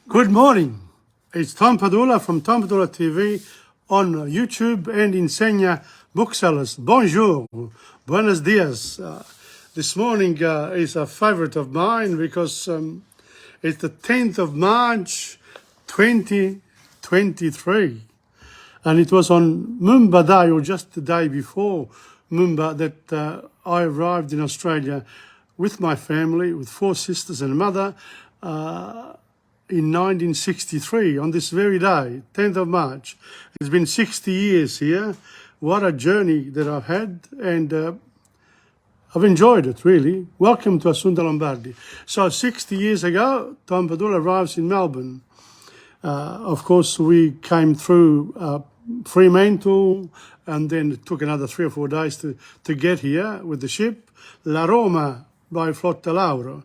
Good morning. It's Tom Padula from TomPadulaTV on YouTube and in Senya booksellers. Bonjour, buenos dias. This morning is a favorite of mine because it's the 10th of March 2023. And it was on Mumba Day, or just the day before Mumba, that I arrived in Australia with my family, with 4 sisters and a mother, in 1963, on this very day, 10th of March. It's been 60 years here. What a journey that I've had, and I've enjoyed it, really. Welcome to Assunta Lombardi. So 60 years ago, Tom Padula arrives in Melbourne. Of course, we came through Fremantle, and then it took another 3 or 4 days to get here with the ship, La Roma by Flotta Lauro.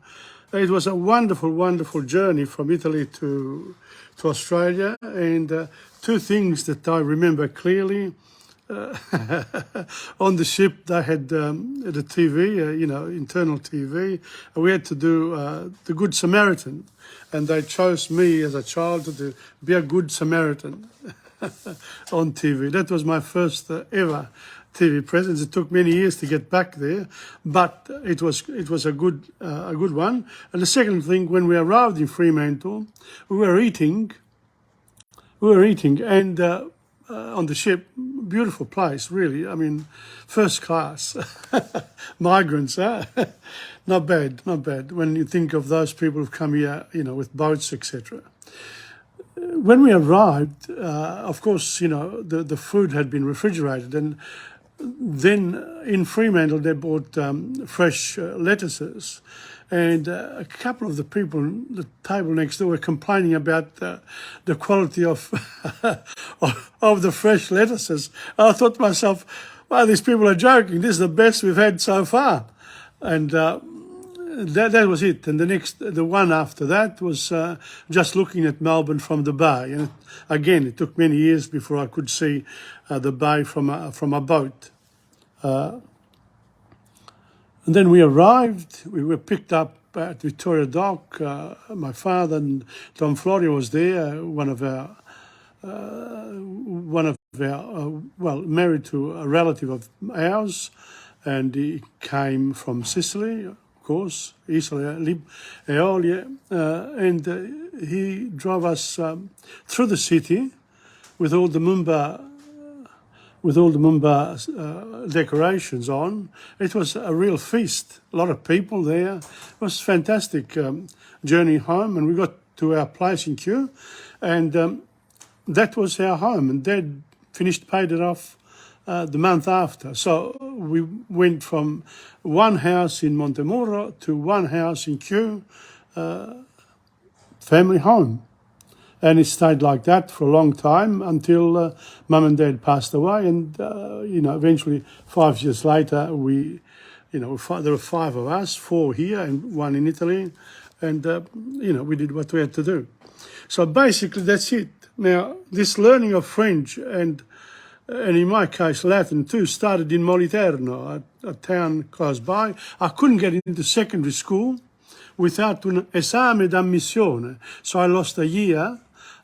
It was a wonderful, wonderful journey from Italy to Australia, and 2 things that I remember clearly. On the ship, they had the TV, internal TV. We had to do the Good Samaritan, and they chose me as a child to be a Good Samaritan on TV. That was my first ever TV presence. It took many years to get back there, but it was a good one. And the second thing, when we arrived in Fremantle, we were eating, and on the ship, beautiful place, really. I mean, first class. Migrants, huh? Not bad, not bad. When you think of those people who've come here, with boats, etc. When we arrived, of course, the food had been refrigerated, and then in Fremantle they bought fresh lettuces, and a couple of the people at the table next door were complaining about the quality of of the fresh lettuces. I thought to myself, wow, these people are joking. This is the best we've had so far. And that was it. And the one after that was just looking at Melbourne from the bay. And again, it took many years before I could see the bay from a boat. And then we arrived. We were picked up at Victoria Dock. My father and Tom Florio was there. Married to a relative of ours, and he came from Sicily, of course, Isola Eolie, and he drove us through the city with all the Mumba decorations on. It was a real feast. A lot of people there. It was a fantastic journey home, and we got to our place in Kew, and that was our home. And Dad paid it off the month after. So we went from one house in Montemurro to one house in Kew, family home. And it stayed like that for a long time until Mum and Dad passed away. And, eventually 5 years later, there were 5 of us, 4 here and 1 in Italy. And, we did what we had to do. So basically, that's it. Now, this learning of French and in my case, Latin too, started in Moliterno, a town close by. I couldn't get into secondary school without an esame d'ammissione. So I lost a year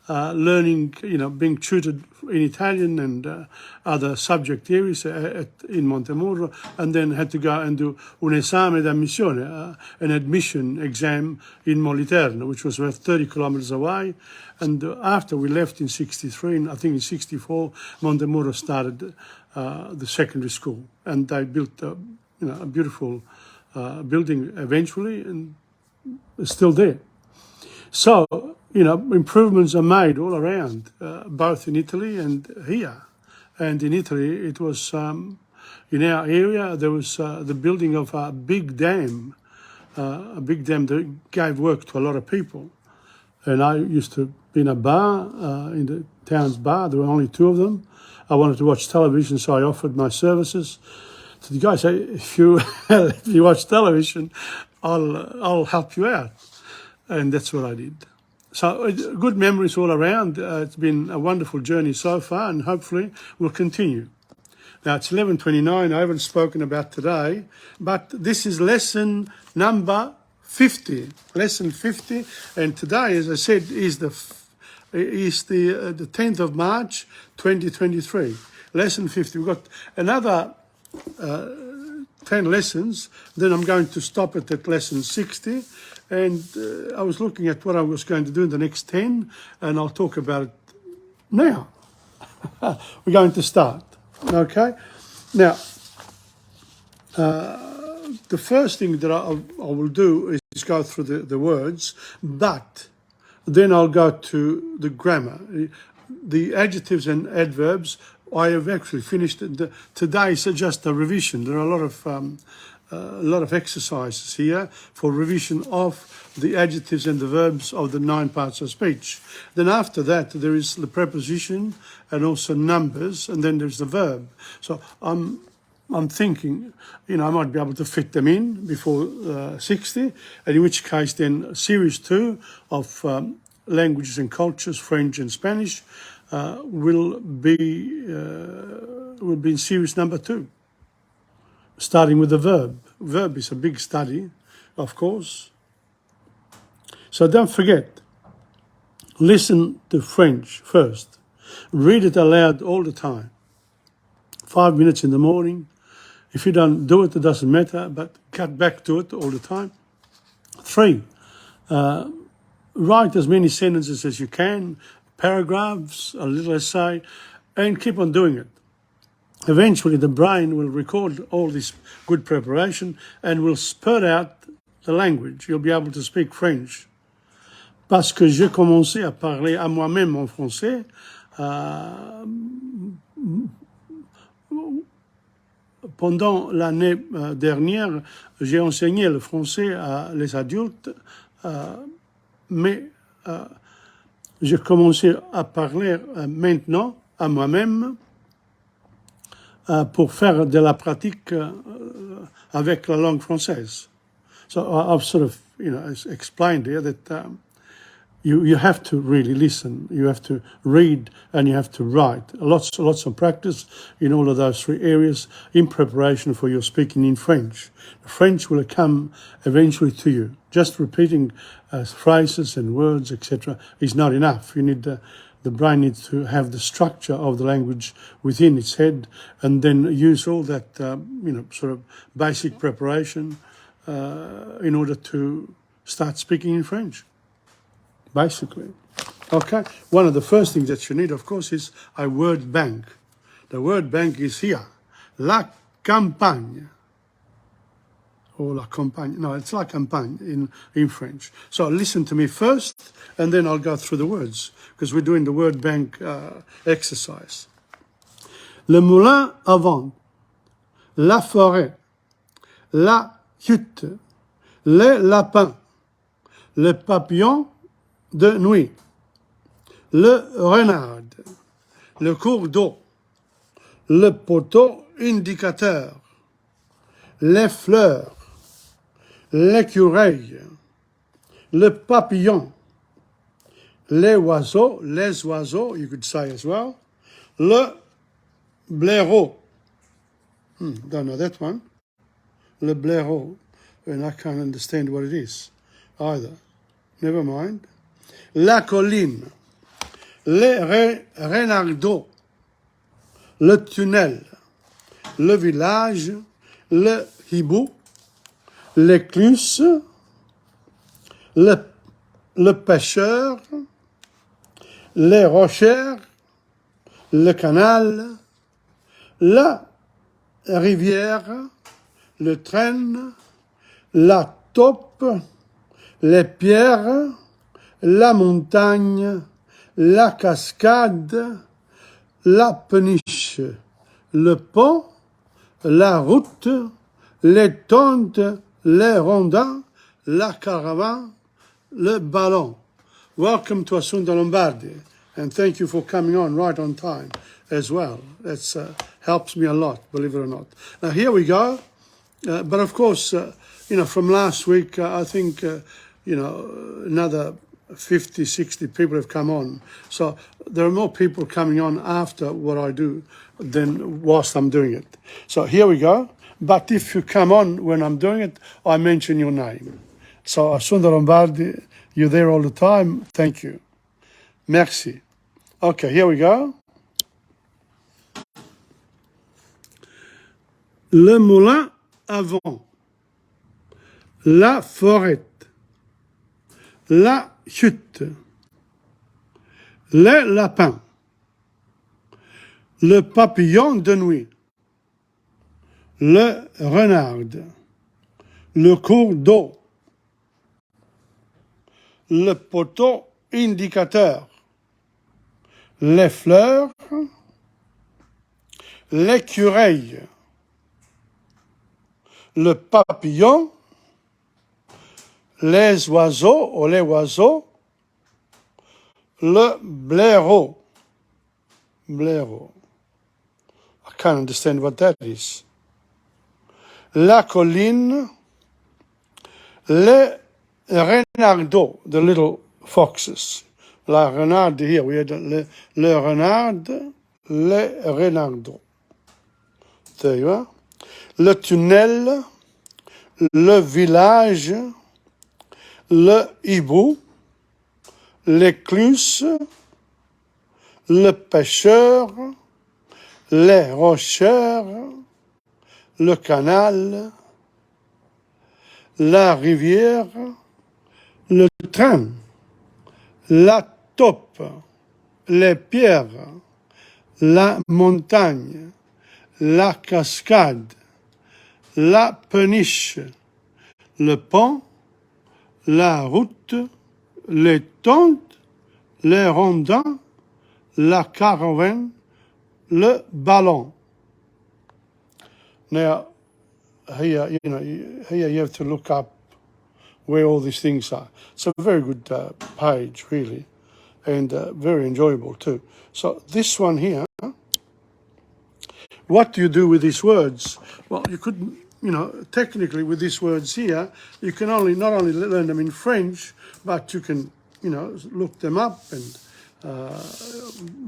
learning, being tutored in Italian and other subject areas in Montemurro, and then had to go and do un esame d'ammissione, an admission exam in Moliterno, which was about 30 kilometers away. And after we left in 63, and I think in 64, Montemurro started the secondary school, and they built a beautiful building eventually, and it's still there. So, improvements are made all around, both in Italy and here. And in Italy, it was, in our area, there was the building of a big dam that gave work to a lot of people. And I used to be in a bar, in the town's bar. There were only 2 of them. I wanted to watch television, so I offered my services to the guy. Say, if you watch television, I'll help you out. And that's what I did. So good memories all around. It's been a wonderful journey so far, and hopefully will continue. Now, it's 11:29. I haven't spoken about today, but this is lesson number 50, lesson 50, and today, as I said, is the 10th of March, 2023. Lesson 50. We've got another 10 lessons. Then I'm going to stop it at lesson 60. And I was looking at what I was going to do in the next 10, and I'll talk about it now. We're going to start. Okay? Now, the first thing that I will do is go through the words, but then I'll go to the grammar. The adjectives and adverbs, I have actually finished. Today is just a revision. There are a lot of exercises here for revision of the adjectives and the verbs of the 9 parts of speech. Then after that, there is the preposition and also numbers, and then there's the verb. So I'm thinking, I might be able to fit them in before 60, and in which case then series 2 of languages and cultures, French and Spanish, will be in series number 2, starting with the verb. Verb is a big study, of course. So don't forget, listen to French first. Read it aloud all the time. 5 minutes in the morning. If you don't do it, it doesn't matter, but cut back to it all the time. 3, write as many sentences as you can, paragraphs, a little essay, and keep on doing it. Eventually, the brain will record all this good preparation and will spurt out the language. You'll be able to speak French. Parce que j'ai commencé à parler à moi-même en français pendant l'année dernière, j'ai enseigné le français à les adultes, mais j'ai commencé à parler maintenant à moi-même pour faire de la pratique avec la langue française. So I've sort of, explained here that you have to really listen, you have to read, and you have to write. Lots of practice in all of those 3 areas in preparation for your speaking in French. French will come eventually to you. Just repeating phrases and words, etc., is not enough. You need the brain needs to have the structure of the language within its head, and then use all that, sort of basic preparation in order to start speaking in French. Basically. Okay? One of the first things that you need, of course, is a word bank. The word bank is here. La campagne. Or la campagne. No, it's la campagne in French. So listen to me first, and then I'll go through the words, because we're doing the word bank exercise. Le moulin à vent. La forêt. La hutte. Les lapins. Le papillon de nuit, le renard, le cours d'eau, le poteau indicateur, les fleurs, l'écureuil, le papillon, les oiseaux, you could say as well, le blaireau, don't know that one, le blaireau, and I can't understand what it is either, never mind. La colline, les renardeaux, le tunnel, le village, le hibou, l'écluse, le pêcheur, les rochers, le canal, la rivière, le train, la taupe, les pierres, la montagne, la cascade, la péniche, le pont, la route, les tentes, les rondins, la caravane, le ballon. Welcome to Assunta Lombardi, and thank you for coming on right on time as well. That helps me a lot, believe it or not. Now here we go, but of course, from last week, I think, another 50, 60 people have come on. So there are more people coming on after what I do than whilst I'm doing it. So here we go. But if you come on when I'm doing it, I mention your name. So, Sundar Lombardi, you're there all the time. Thank you. Merci. Okay, here we go. Le moulin à vent. La forêt. La chute. Les lapins. Le papillon de nuit. Le renard. Le cours d'eau. Le poteau indicateur. Les fleurs. L'écureuil. Le papillon. Les oiseaux ou les oiseaux. Le blaireau. Blaireau. I can't understand what that is. La colline. Les renardeaux, the little foxes. La renarde here, we had le renard, les renardeaux. There you are. Le tunnel, le village, le hibou, l'écluse, le pêcheur, les rocheurs, le canal, la rivière, le train, la taupe, les pierres, la montagne, la cascade, la péniche, le pont, la route, les tentes, les rondins, la caravane, le ballon. Now, here, here you have to look up where all these things are. It's a very good page, really, and very enjoyable too. So this one here, what do you do with these words? Well, you could, technically with these words here, you can not only learn them in French, but you can, look them up, and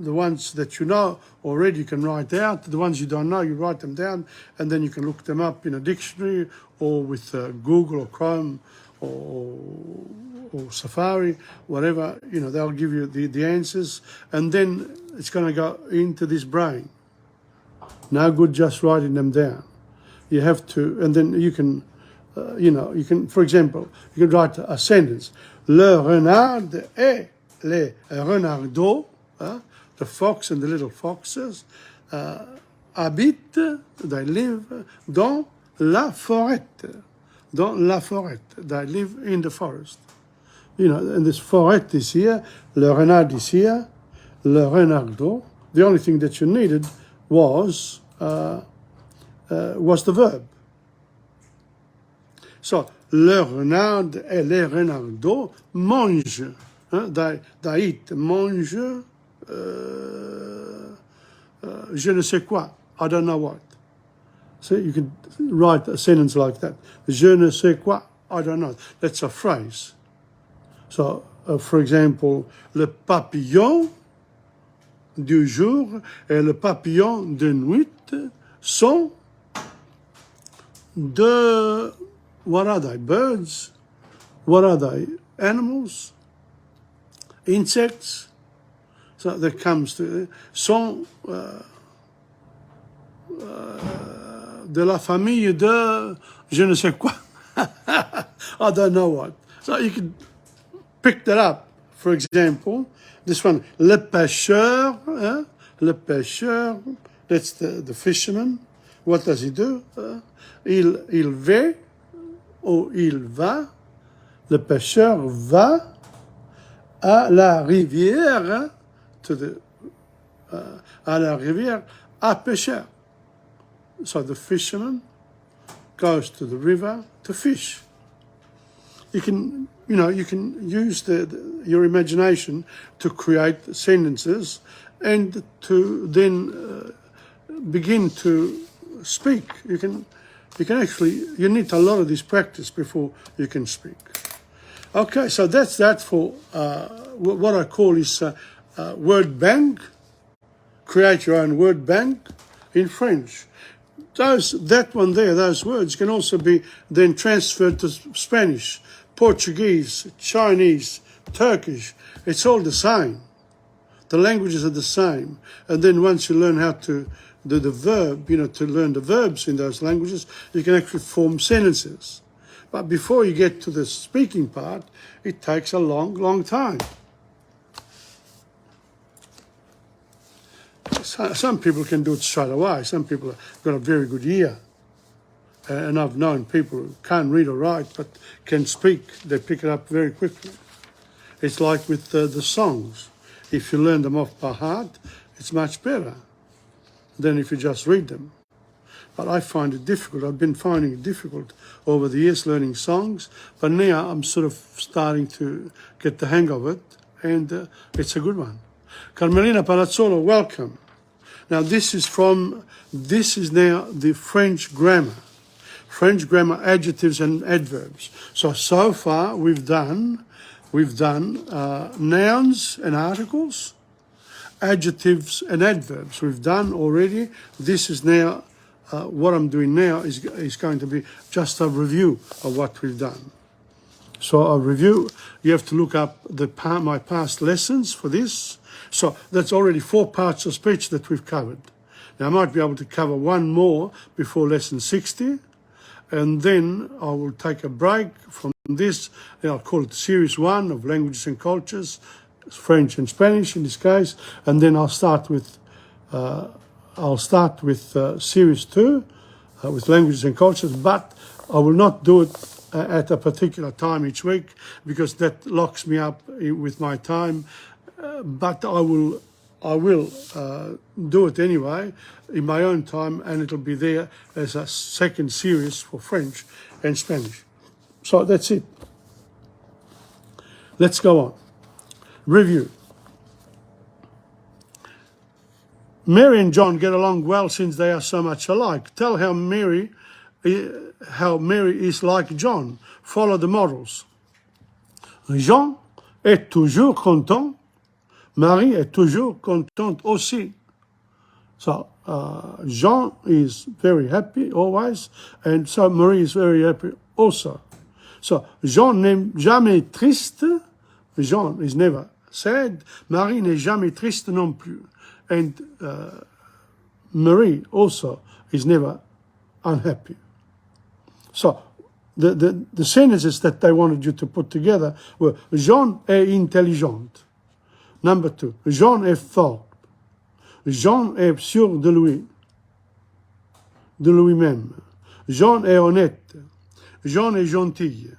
the ones that you know already you can write out. The ones you don't know, you write them down, and then you can look them up in a dictionary or with Google or Chrome or Safari, whatever. They'll give you the answers, and then it's going to go into this brain. No good just writing them down. You have to, and then you can, you can, for example, you can write a sentence. Le renard et les renardeaux, the fox and the little foxes, habitent, they live dans la forêt. Dans la forêt. They live in the forest. And this forêt is here, le renard is here, le renardeau. The only thing that you needed was the verb. So, le renard et les renardeaux mangent. They eat, mange, je ne sais quoi, I don't know what. So you can write a sentence like that. Je ne sais quoi, I don't know. That's a phrase. So, for example, le papillon du jour et le papillon de nuit sont de, what are they, birds? What are they, animals? Insects? So that comes to, sont de la famille de, je ne sais quoi. I don't know what. So you can pick that up. For example, this one, le pêcheur, le pêcheur, that's the fisherman. What does he do? Il va ou il va. Le pêcheur va à la rivière, à la rivière à pêcher. So the fisherman goes to the river to fish. You can, you can use your imagination to create sentences and to then begin to speak. You can actually, you need a lot of this practice before you can speak. Okay, so that's that for what I call is word bank. Create your own word bank in French. That one there, those words can also be then transferred to Spanish Portuguese, Chinese, Turkish, it's all the same. The languages are the same. And then once you learn how to do the verb, to learn the verbs in those languages, you can actually form sentences. But before you get to the speaking part, it takes a long, long time. Some people can do it straight away. Some people have got a very good ear. And I've known people who can't read or write, but can speak. They pick it up very quickly. It's like with the songs. If you learn them off by heart, it's much better than if you just read them. But I find it difficult. I've been finding it difficult over the years learning songs, but now I'm sort of starting to get the hang of it, and it's a good one. Carmelina Palazzolo, welcome. Now this is now the French grammar. French grammar adjectives and adverbs. So far we've done nouns and articles, adjectives and adverbs. We've done already. This is now, what I'm doing now is going to be just a review of what we've done. So a review, you have to look up my past lessons for this. So that's already 4 parts of speech that we've covered. Now I might be able to cover one more before lesson 60. And then I will take a break from this, and I'll call it Series 1 of Languages and Cultures, French and Spanish in this case, and then I'll start with Series 2 with Languages and Cultures, but I will not do it at a particular time each week because that locks me up with my time, but I will do it anyway in my own time, and it'll be there as a second series for French and Spanish. So that's it. Let's go on. Review. Mary and John get along well since they are so much alike. Tell how Mary is like John. Follow the models. Jean est toujours content. Marie est toujours contente aussi. So Jean is very happy always, and so Marie is very happy also. So Jean n'est jamais triste. Jean is never sad. Marie n'est jamais triste non plus. And Marie also is never unhappy. So the sentences that they wanted you to put together were Jean est intelligent. Number 2, Jean est fort. Jean est sûr de lui-même. Jean est honnête. Jean est gentil.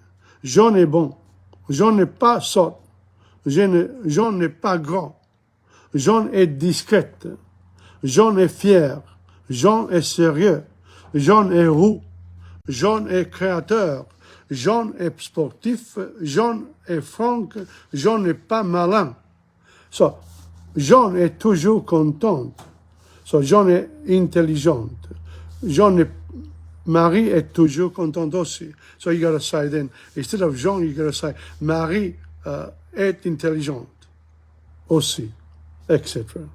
Jean est bon. Jean n'est pas sot. Jean n'est pas grand. Jean est discrète. Jean est fier. Jean est sérieux. Jean est roux. Jean est créateur. Jean est sportif. Jean est franc. Jean n'est pas malin. So, Jean est toujours contente. So, Jean est intelligente. Marie est toujours contente aussi. So, you got to say then, instead of Jean, you got to say Marie est intelligente aussi, etc.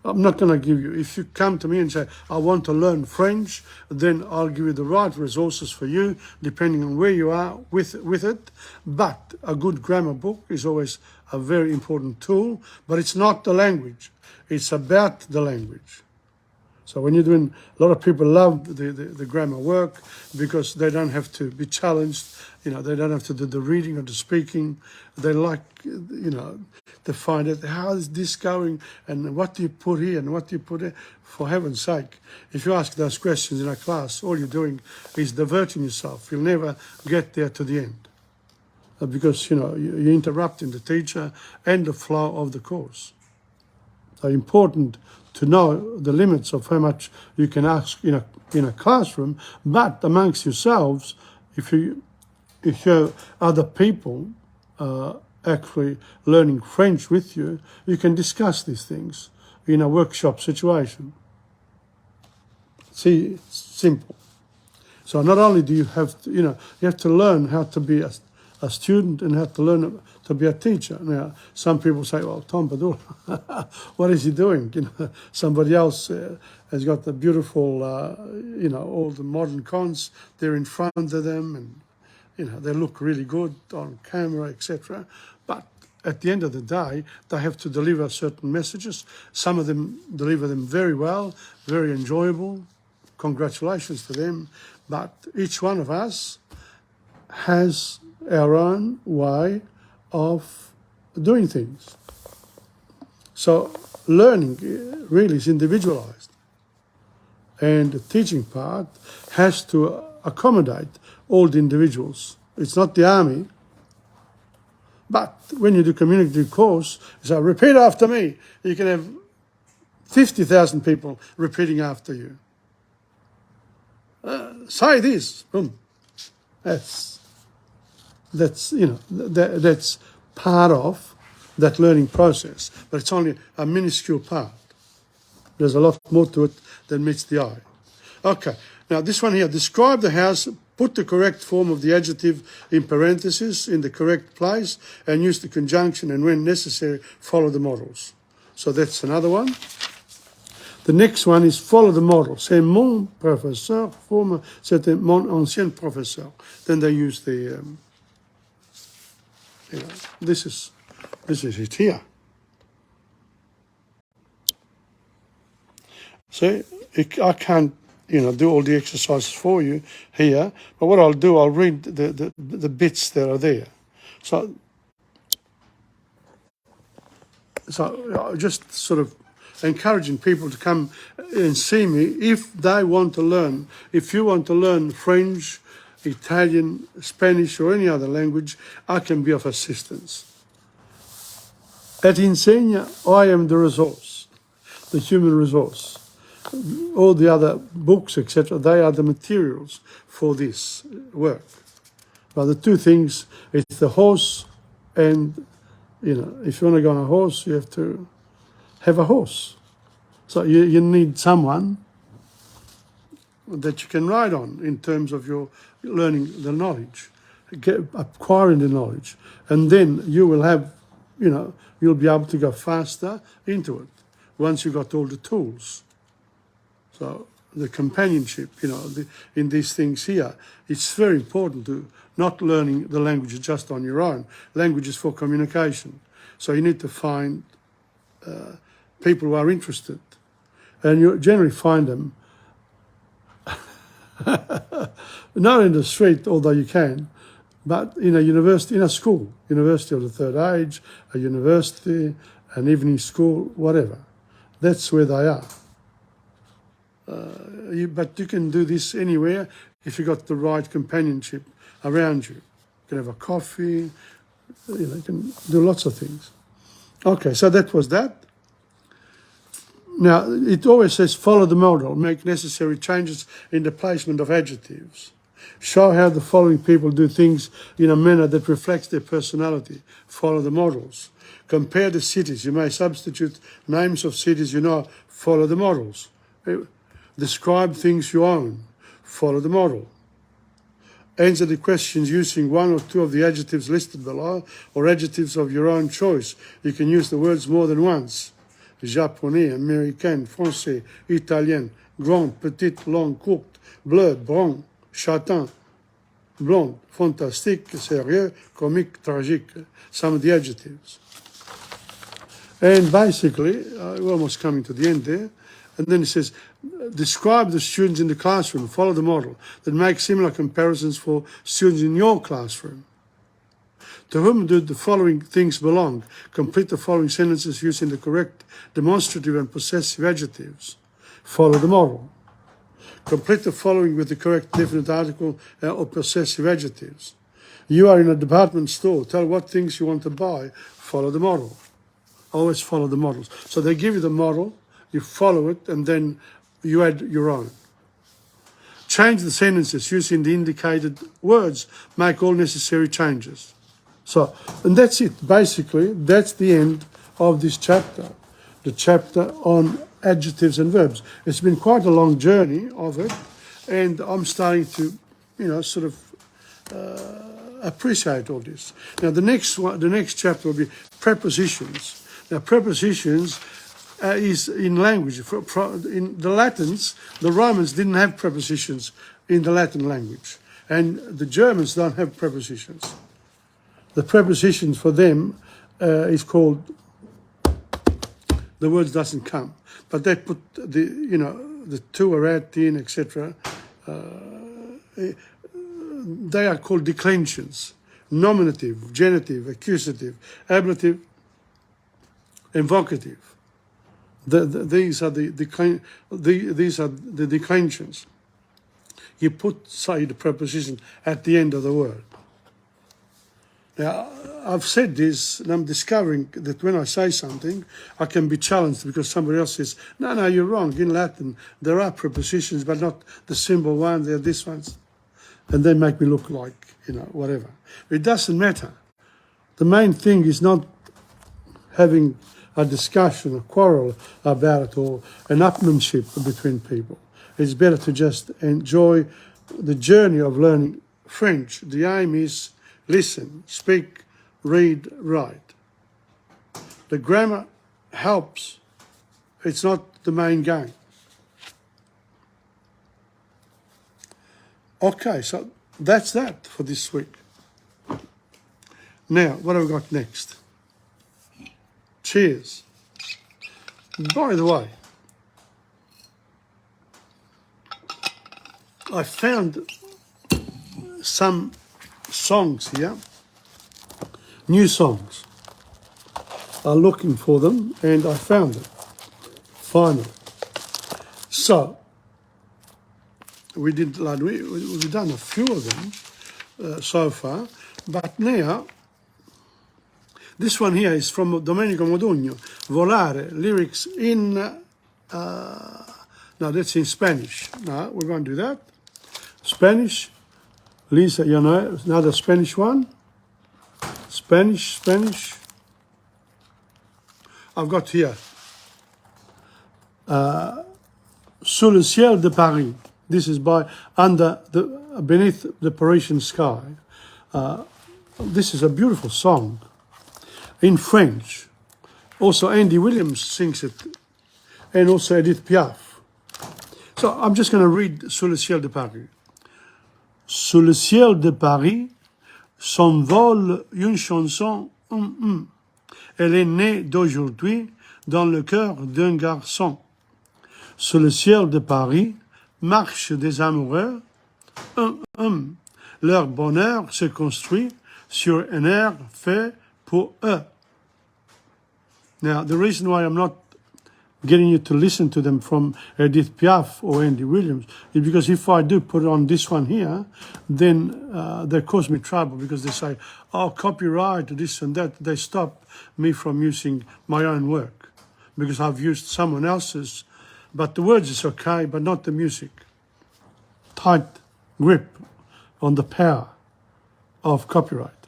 I'm not going to give you, if you come to me and say, I want to learn French, then I'll give you the right resources for you, depending on where you are with it. But a good grammar book is always a very important tool, but it's not the language. It's about the language. So when you're doing, a lot of people love the grammar work because they don't have to be challenged. They don't have to do the reading or the speaking. They like, to find out how is this going and what do you put here and what do you put there. For heaven's sake, if you ask those questions in a class, all you're doing is diverting yourself. You'll never get there to the end because, you're interrupting the teacher and the flow of the course. So important to know the limits of how much you can ask in a classroom, but amongst yourselves, if you have other people actually learning French with you, you can discuss these things in a workshop situation. See, simple. So not only do you have to, you have to learn how to be a student and how to learn to be a teacher. Now, some people say, well, Tom Padula, what is he doing? Somebody else has got the beautiful, all the modern cons there in front of them, and they look really good on camera, etc. But at the end of the day, they have to deliver certain messages. Some of them deliver them very well, very enjoyable. Congratulations to them. But each one of us has our own way of doing things. So learning really is individualized. And the teaching part has to accommodate all the individuals. It's not the army. But when you do community course, so repeat after me. You can have 50,000 people repeating after you. Say this, boom. That's part of that learning process, but it's only a minuscule part. There's a lot more to it than meets the eye. Okay, now this one here, describe the house, put the correct form of the adjective in parentheses in the correct place, and use the conjunction, and when necessary, follow the models. So that's another one. The next one is follow the model. C'est mon professeur, c'était mon ancien professeur. Then they use the, this is it here. See, I can't, do all the exercises for you here, but what I'll do, I'll read the bits that are there. So just sort of encouraging people to come and see me if they want to learn. If you want to learn French, Italian, Spanish, or any other language, I can be of assistance. At Insegna, I am the resource, the human resource. All the other books, etc., they are the materials for this work. But the two things, it's the horse and, if you want to go on a horse, you have to have a horse. So you need someone that you can ride on in terms of your learning the knowledge, acquiring the knowledge. And then you will have, you'll be able to go faster into it once you've got all the tools. So the companionship, in these things here, it's very important to not learning the language just on your own. Language is for communication. So you need to find people who are interested. And you generally find them not in the street, although you can, but in a university, in a school, university of the third age, a university, an evening school, whatever. That's where they are. But you can do this anywhere if you've got the right companionship around you. You can have a coffee, you can do lots of things. Okay, so that was that. Now, it always says follow the model, make necessary changes in the placement of adjectives. Show how the following people do things in a manner that reflects their personality. Follow the models. Compare the cities. You may substitute names of cities you know. Follow the models. Describe things you own. Follow the model. Answer the questions using one or two of the adjectives listed below or adjectives of your own choice. You can use the words more than once. Japonais, américain, français, italien, grand, petite, long, courte, bleu, brun, châtain, blonde, fantastique, sérieux, comique, tragique. Some of the adjectives. And basically, we're almost coming to the end there. And then it says, describe the students in the classroom, follow the model, then make similar comparisons for students in your classroom. To whom do the following things belong? Complete the following sentences using the correct demonstrative and possessive adjectives. Follow the model. Complete the following with the correct definite article or possessive adjectives. You are in a department store. Tell what things you want to buy. Follow the model. Always follow the models. So they give you the model, you follow it, and then you add your own. Change the sentences using the indicated words. Make all necessary changes. So, and that's it. Basically, that's the end of this chapter, the chapter on adjectives and verbs. It's been quite a long journey of it, and I'm starting to, sort of appreciate all this. Now, the next chapter will be prepositions. Now, prepositions is in language. In the Latins, the Romans didn't have prepositions in the Latin language. And the Germans don't have prepositions. The prepositions for them is called, the words doesn't come, but they put the to or at in, etc. They are called declensions: nominative, genitive, accusative, ablative, invocative. These are the declensions. You put, say, the preposition at the end of the word. Now, I've said this, and I'm discovering that when I say something, I can be challenged because somebody else says, no, you're wrong. In Latin, there are prepositions, but not the simple ones, they're these ones. And they make me look like, whatever. It doesn't matter. The main thing is not having a discussion, a quarrel about it, or an upmanship between people. It's better to just enjoy the journey of learning French. The aim is listen, speak, read, write. The grammar helps. It's not the main game. Okay, so that's that for this week. Now, what have we got next? Cheers. By the way, I found some songs here, new songs. I'm looking for them, and I found them, finally. So, we've done a few of them so far, but now, this one here is from Domenico Modugno, Volare, lyrics in, no, that's in Spanish. No, we won't do that. Spanish, Lisa, another Spanish one. Spanish. I've got here, Sous le ciel de Paris. This is by Beneath the Parisian Sky. This is a beautiful song in French. Also, Andy Williams sings it, and also Edith Piaf. So I'm just going to read Sous le ciel de Paris. Sous le ciel de Paris s'envole une chanson. Elle est née d'aujourd'hui dans le cœur d'un garçon. Sous le ciel de Paris marchent des amoureux. Leur bonheur se construit sur un air fait pour eux. Now, the reason why I'm not getting you to listen to them from Edith Piaf or Andy Williams is because if I do put on this one here, then they cause me trouble because they say, oh, copyright, this and that. They stop me from using my own work because I've used someone else's. But the words is okay, but not the music. Tight grip on the power of copyright.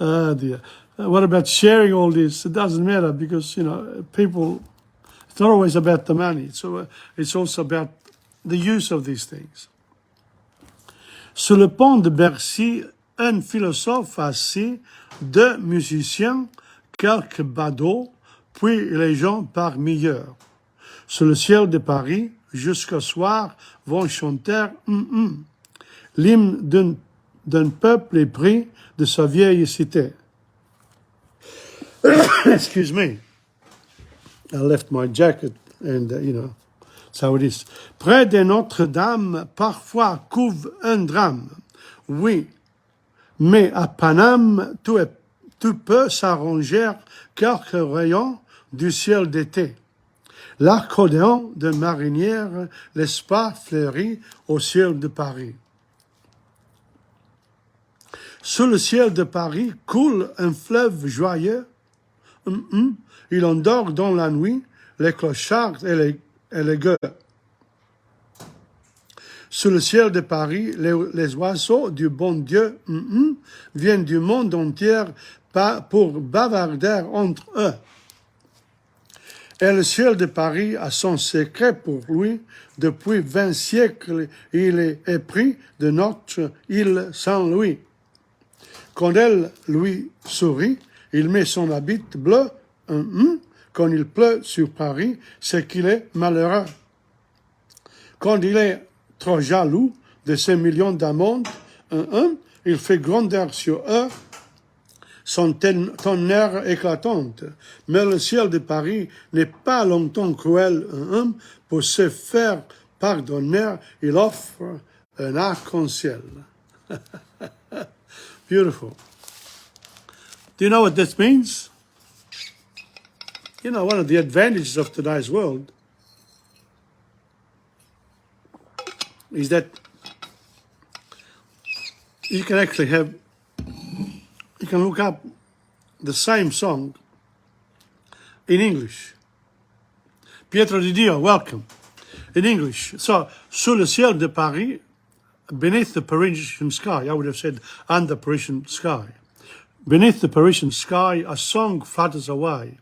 Oh dear. What about sharing all this? It doesn't matter because, people, it's not always about the money. So it's also about the use of these things. Sur le pont de Bercy, un philosophe assis, deux musiciens, quelques badauds, puis les gens par milliards. Sur le ciel de Paris, jusqu'au soir, vont chanter l'hymne d'un peuple épris de sa vieille cité. Excuse me. I left my jacket and, that's how it is. Près de Notre-Dame, parfois couve un drame. Oui, mais à Paname, tout peut s'arranger quelques rayons du ciel d'été. L'accordéon de marinière, l'espace fleuri au ciel de Paris. Sous le ciel de Paris coule un fleuve joyeux. Il endort dans la nuit les clochards et les gueux. Sous le ciel de Paris, les oiseaux du bon Dieu viennent du monde entier pour bavarder entre eux. Et le ciel de Paris a son secret pour lui. Depuis 20 siècles, il est épris de notre île Saint-Louis. Quand elle lui sourit, il met son habit bleu. Quand il pleut sur Paris, c'est qu'il est malheureux. Quand il est trop jaloux de ces millions d'amandes, il fait gronder sur eux son tonnerre éclatante. Mais le ciel de Paris n'est pas longtemps cruel, pour se faire pardonner, il offre un arc-en-ciel. Beautiful. Do you know what this means? You know, one of the advantages of today's world is that you can actually you can look up the same song in English. Pietro Di Dio, welcome. In English. So, sous le ciel de Paris, beneath the Parisian sky, I would have said under Parisian sky. Beneath the Parisian sky, a song flutters away.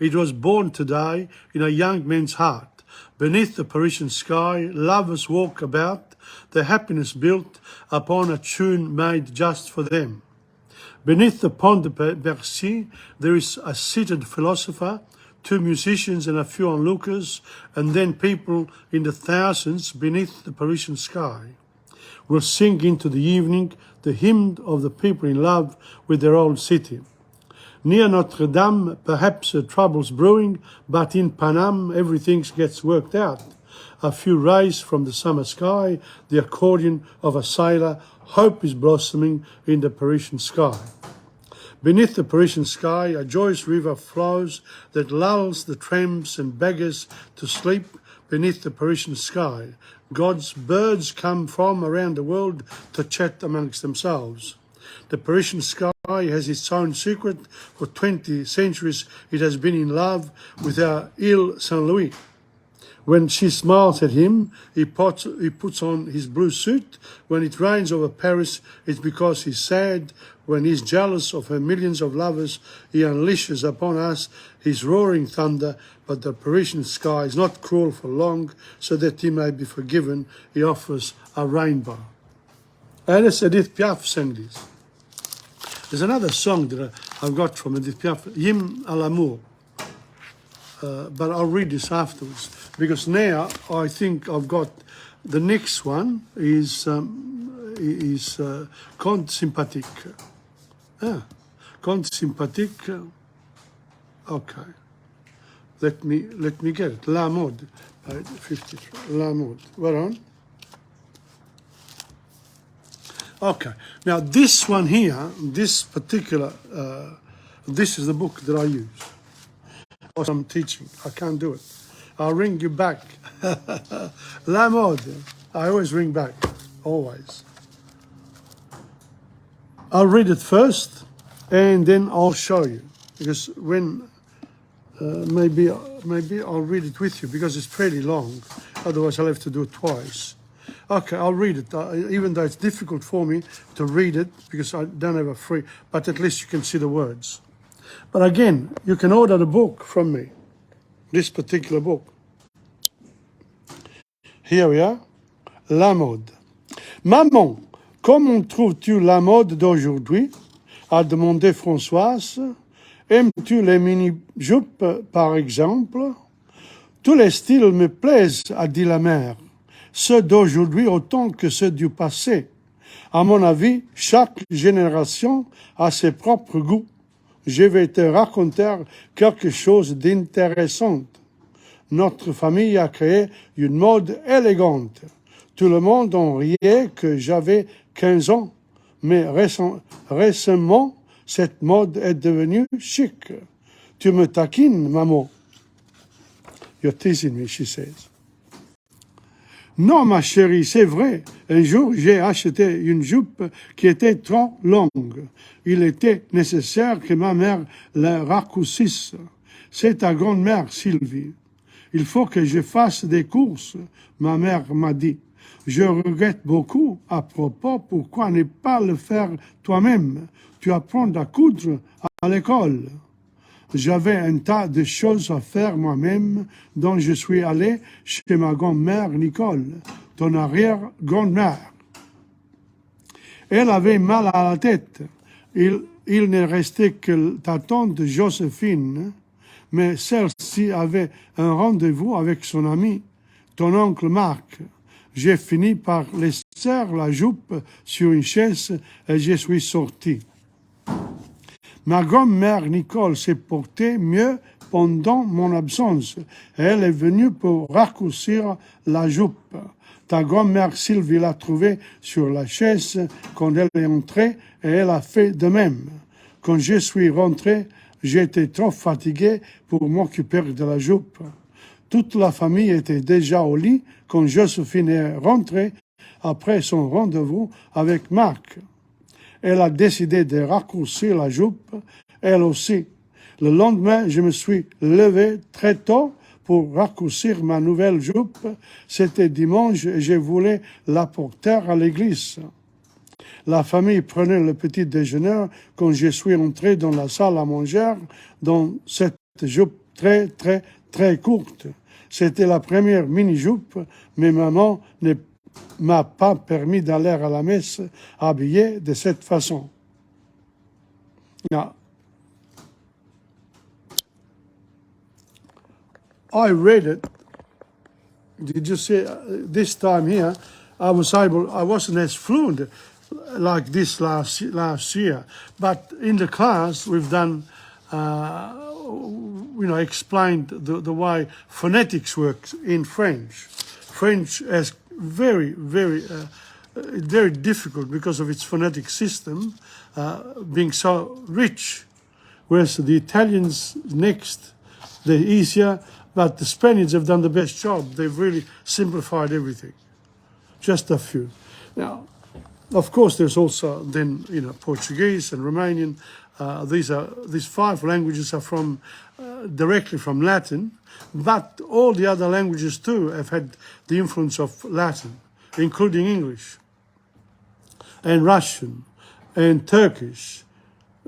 It was born today in a young man's heart. Beneath the Parisian sky, lovers walk about, their happiness built upon a tune made just for them. Beneath the Pont de Bercy, there is a seated philosopher, 2 musicians and a few onlookers, and then people in the thousands beneath the Parisian sky will sing into the evening the hymn of the people in love with their old city. Near Notre Dame, perhaps trouble's brewing, but in Paname everything gets worked out. A few rays from the summer sky, the accordion of a sailor, hope is blossoming in the Parisian sky. Beneath the Parisian sky, a joyous river flows that lulls the tramps and beggars to sleep beneath the Parisian sky. God's birds come from around the world to chat amongst themselves. The Parisian sky has its own secret. For 20 centuries it has been in love with our Ile Saint-Louis. When she smiles at him, he puts on his blue suit. When it rains over Paris, it's because he's sad. When he's jealous of her millions of lovers, he unleashes upon us his roaring thunder. But the Parisian sky is not cruel for long, so that he may be forgiven. He offers a rainbow. And it's Edith Piaf sang this. There's another song that I've got from Edith Piaf, Hymne à l'amour. But I'll read this afterwards, because now I think I've got the next one is Conte sympathique. Conte sympathique. Okay, let me get it. La mode, 53. La mode. We're on. Okay. Now this one here, this particular, this is the book that I use. I'm teaching. I can't do it. I'll ring you back. La mode. I always ring back. Always. I'll read it first, and then I'll show you. Because when maybe I'll read it with you, because it's pretty long. Otherwise, I'll have to do it twice. Okay, I'll read it. Even though it's difficult for me to read it because I don't have a free. But at least you can see the words. But again, you can order the book from me, this particular book. Here we are, la mode. Maman, comment trouves-tu la mode d'aujourd'hui? A demandé Françoise. Aimes-tu les mini-jupes, par exemple? Tous les styles me plaisent, a dit la mère. Ceux d'aujourd'hui autant que ceux du passé. À mon avis, chaque génération a ses propres goûts. Je vais te raconter quelque chose d'intéressant. Notre famille a créé une mode élégante. Tout le monde en riait que j'avais 15 ans. Mais récemment, cette mode est devenue chic. Tu me taquines, maman. You're teasing me, she says. Non, ma chérie, c'est vrai. Un jour, j'ai acheté une jupe qui était trop longue. Il était nécessaire que ma mère la raccourcisse. C'est ta grand-mère, Sylvie. Il faut que je fasse des courses, ma mère m'a dit. Je regrette beaucoup à propos, pourquoi ne pas le faire toi-même? Tu apprends à coudre à l'école. J'avais un tas de choses à faire moi-même, donc je suis allé chez ma grand-mère Nicole, ton arrière-grand-mère. Elle avait mal à la tête. Il ne restait que ta tante Joséphine, mais celle-ci avait un rendez-vous avec son ami, ton oncle Marc. J'ai fini par laisser la jupe sur une chaise et je suis sorti. Ma grand-mère Nicole s'est portée mieux pendant mon absence. Elle est venue pour raccourcir la jupe. Ta grand-mère Sylvie l'a trouvée sur la chaise quand elle est entrée et elle a fait de même. Quand je suis rentré, j'étais trop fatigué pour m'occuper de la jupe. Toute la famille était déjà au lit quand Joséphine est rentrée après son rendez-vous avec Marc. Elle a décidé de raccourcir la jupe, elle aussi. Le lendemain, je me suis levé très tôt pour raccourcir ma nouvelle jupe. C'était dimanche et je voulais la porter à l'église. La famille prenait le petit déjeuner quand je suis entré dans la salle à manger dans cette jupe très courte. C'était la première mini-jupe, mais maman ne m'a pas permis d'aller à la messe habillée de cette façon. Now, I read it. Did you see this time here? I wasn't as fluent like this last year, but in the class we've done, explained the way phonetics works in French. French is very difficult because of its phonetic system being so rich, whereas the Italians next, they're easier, but the Spaniards have done the best job. They've really simplified everything. Just a few. Now, of course, there's also then, Portuguese and Romanian. These 5 languages are from directly from Latin, but all the other languages too have had the influence of Latin, including English and Russian and Turkish.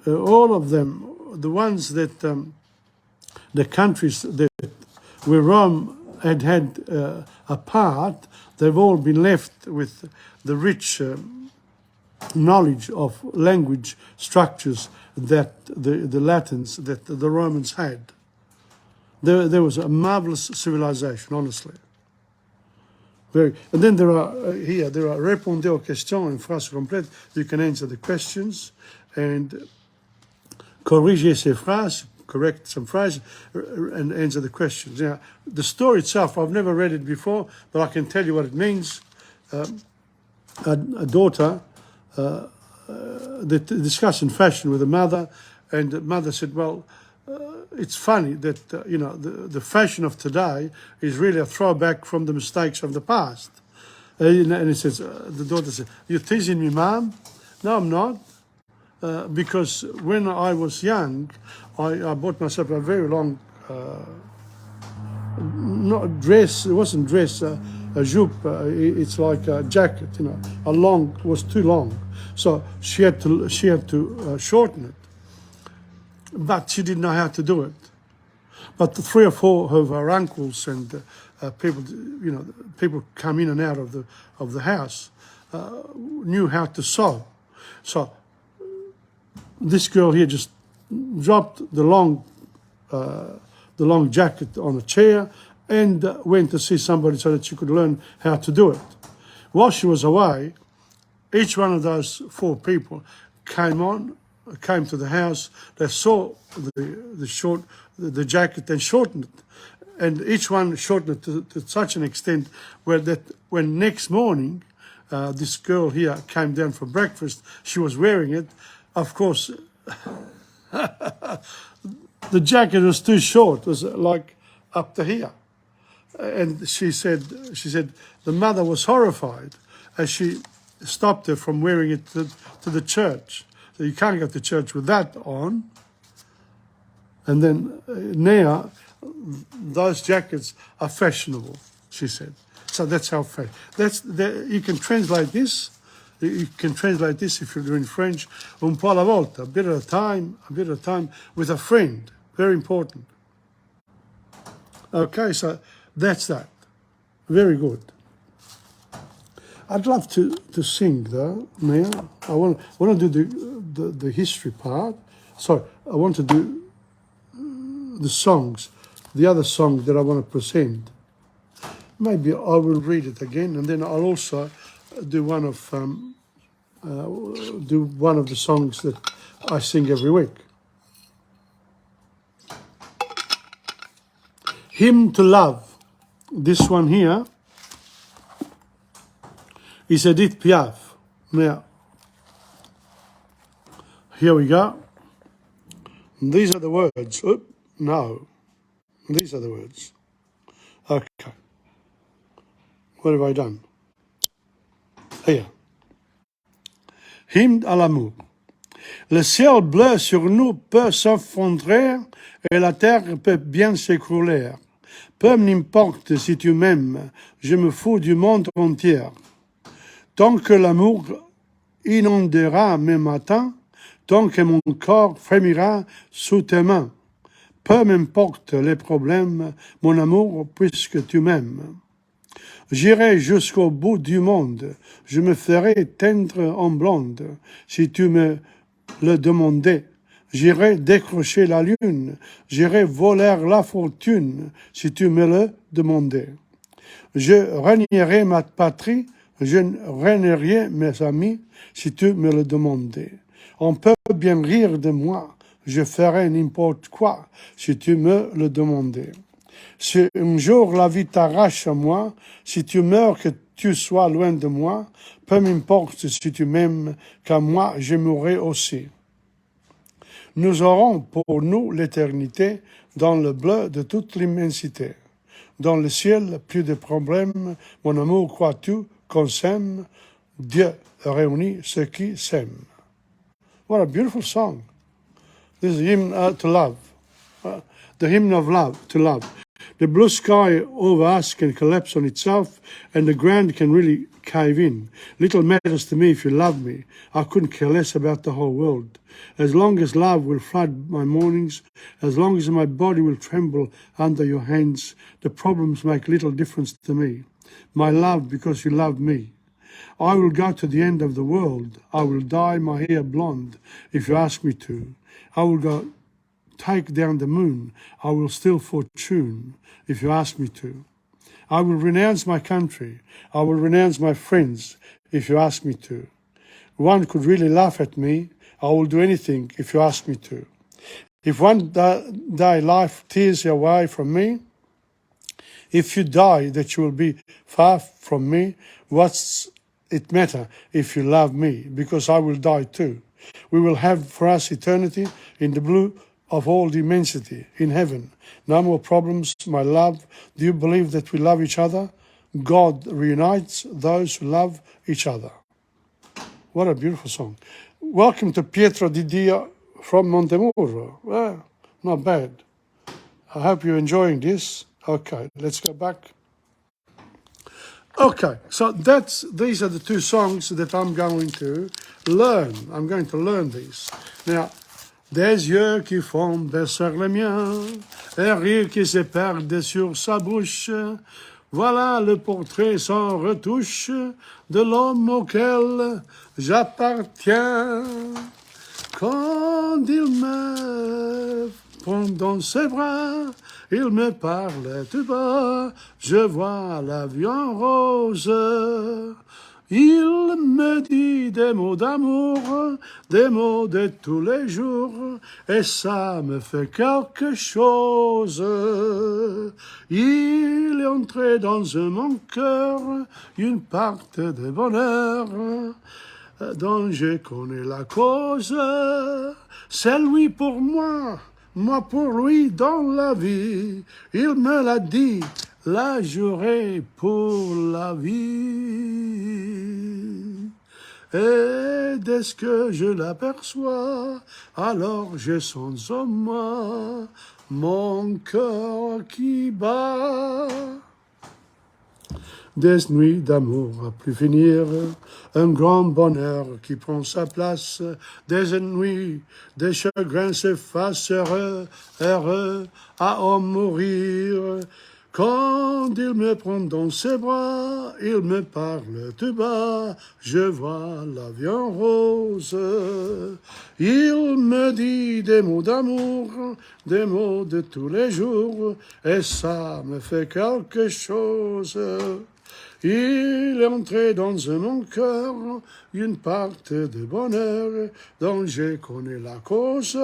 All of them, the ones that the countries that where Rome had a part, they've all been left with the rich knowledge of language structures that the Latins, that the Romans had. There was a marvelous civilization, honestly. And then there are répondez aux questions in phrase complète. You can answer the questions and corriger ces phrases, correct some phrases, and answer the questions. Now, the story itself, I've never read it before, but I can tell you what it means. A daughter discussing fashion with a mother, and the mother said, well, it's funny that, the fashion of today is really a throwback from the mistakes of the past. And it says, the daughter said, you're teasing me, Mom? No, I'm not. Because when I was young, I bought myself a very long, not dress, it wasn't dress, a jupe, it's like a jacket, was too long. So she had to shorten it. But she didn't know how to do it. But 3 or 4 of her uncles and people come in and out of the house knew how to sew. So this girl here just dropped the long jacket on a chair and went to see somebody so that she could learn how to do it. While she was away, each one of those 4 people came to the house. They saw the jacket and shortened it, and each one shortened it to such an extent when next morning this girl here came down for breakfast, she was wearing it. Of course, the jacket was too short. It was like up to here, and she said the mother was horrified as she stopped her from wearing it to the church. So you can't go to church with that on. And then now, those jackets are fashionable, she said. So that's how you can translate this. You can translate this if you're doing French, un po' alla volta, a bit at a time with a friend. Very important. Okay, so that's that. Very good. I'd love to sing though now. I want to do the history part. Sorry, I want to do the songs, the other song that I want to present. Maybe I will read it again, and then I'll also do one of the songs that I sing every week. Hymn to Love. This one here is Edith Piaf. Now, here we go. These are the words. No. These are the words. Okay. What have I done? Here. Hymne à l'amour. Le ciel bleu sur nous peut s'effondrer et la terre peut bien s'écrouler. Peu m'importe si tu m'aimes, je me fous du monde entier. Tant que l'amour inondera mes matins, tant que mon corps frémira sous tes mains. Peu m'importe les problèmes, mon amour, puisque tu m'aimes. J'irai jusqu'au bout du monde, je me ferai teindre en blonde, si tu me le demandais. J'irai décrocher la lune, j'irai voler la fortune, si tu me le demandais. Je régnerai ma patrie, je régnerai mes amis, si tu me le demandais. On peut bien rire de moi, je ferai n'importe quoi, si tu me le demandais. Si un jour la vie t'arrache à moi, si tu meurs que tu sois loin de moi, peu m'importe si tu m'aimes, car moi je mourrai aussi. Nous aurons pour nous l'éternité dans le bleu de toute l'immensité. Dans le ciel, plus de problèmes, mon amour, crois-tu qu'on s'aime? Dieu réunit ceux qui s'aiment. What a beautiful song. This is a hymn to love. The hymn of love, to love. The blue sky over us can collapse on itself and the ground can really cave in. Little matters to me if you love me. I couldn't care less about the whole world. As long as love will flood my mornings, as long as my body will tremble under your hands, the problems make little difference to me. My love, because you love me. I will go to the end of the world. I will dye my hair blonde if you ask me to. I will go take down the moon. I will steal fortune if you ask me to. I will renounce my country. I will renounce my friends if you ask me to. One could really laugh at me. I will do anything if you ask me to. If one day life tears you away from me, if you die that you will be far from me, what's it matter if you love me? Because I will die too. We will have for us eternity in the blue of all the immensity, in heaven. No more problems, my love. Do you believe that we love each other? God reunites those who love each other. What a beautiful song. Welcome to Pietro Di Dio from Montemurro. Well, not bad. I hope you're enjoying this. Okay, let's go back. Okay, so these are the two songs that I'm going to learn. I'm going to learn these. Now, des yeux qui font baisser les miens, un rire qui se perd sur sa bouche. Voilà le portrait sans retouche de l'homme auquel j'appartiens. Quand il me prend dans ses bras, il me parle tout bas, je vois la vie en rose. Il me dit des mots d'amour, des mots de tous les jours, et ça me fait quelque chose. Il est entré dans mon cœur une part de bonheur dont je connais la cause. C'est lui pour moi pour lui dans la vie. Il me l'a dit, la juré pour la vie. Et dès que je l'aperçois, alors je sens en moi mon cœur qui bat. Des nuits d'amour à plus finir, un grand bonheur qui prend sa place, des ennuis, des chagrins s'effacent, heureux à en mourir. Quand il me prend dans ses bras, il me parle tout bas, je vois la vie en rose. Il me dit des mots d'amour, des mots de tous les jours, et ça me fait quelque chose. Il est entré dans mon cœur une part de bonheur dont je connais la cause.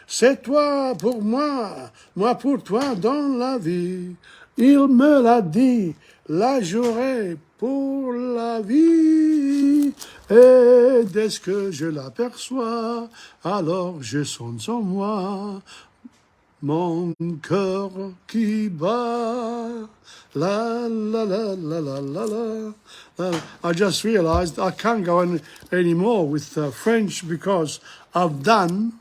C'est toi pour moi pour toi dans la vie. Il me l'a dit, la journée pour la vie. Et dès que je l'aperçois, alors je sens en moi mon cœur qui bat. La la la la la la la. I just realized I can't go on anymore with French because I've gone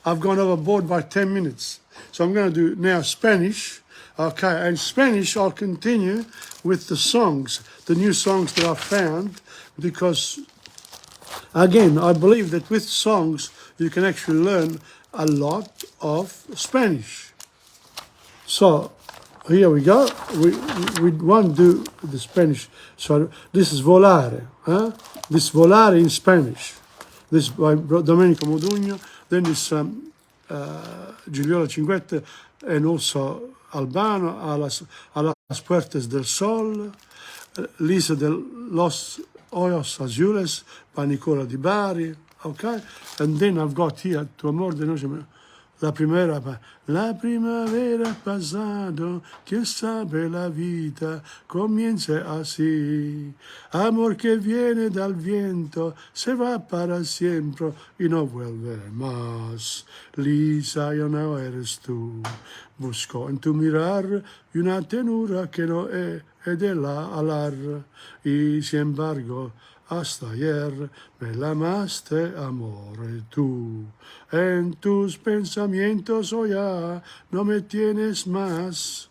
overboard by 10 minutes. So I'm going to do now Spanish. Okay, and Spanish I'll continue with the songs, the new songs that I've found, because again, I believe that with songs you can actually learn a lot of Spanish. So here we go. We want to do the Spanish. So this is volare. This volare in Spanish. This by Domenico Modugno. Then this Giuliola Cinquetta and also Albano, a las Puertas del Sol, Lisa de los Ojos Azules by Nicola Di Bari, okay? And then I've got here, Tu amor de noche, la primavera pasado, quien sabe la vida comienza así. Amor que viene del viento, se va para siempre y no vuelve más. Lisa, ya no eres tú. Busco en tu mirar una tenura que no es de la alar. Y sin embargo, hasta ayer me la amaste, amor, tú. En tus pensamientos hoy ya no me tienes más.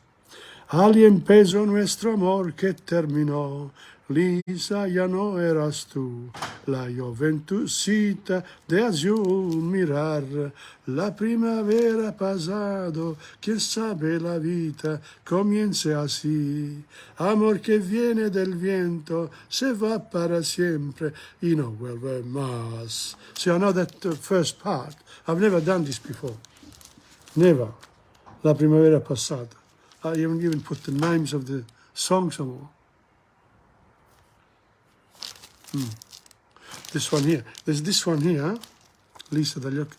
Alguien pesó nuestro amor que terminó. Lisa, ya no eras tú. La juventucita de azul mirar. La primavera pasado, quien sabe la vida comienza así. Amor que viene del viento, se va para siempre y no vuelve más. So I know that first part. I've never done this before. Never. La primavera passata. I haven't even put the names of the songs somewhere. This one here. There's this one here. Lisa dagli occhi.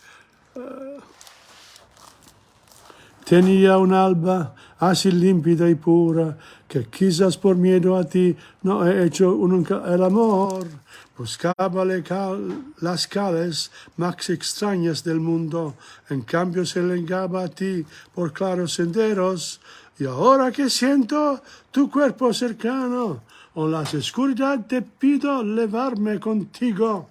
Tenía un alba así límpida y pura, que quizás por miedo a ti no he hecho nunca el amor. Buscaba las calles más extrañas del mundo, en cambio se llegaba a ti por claros senderos. Y ahora que siento tu cuerpo cercano, en la oscuridad te pido llevarme contigo.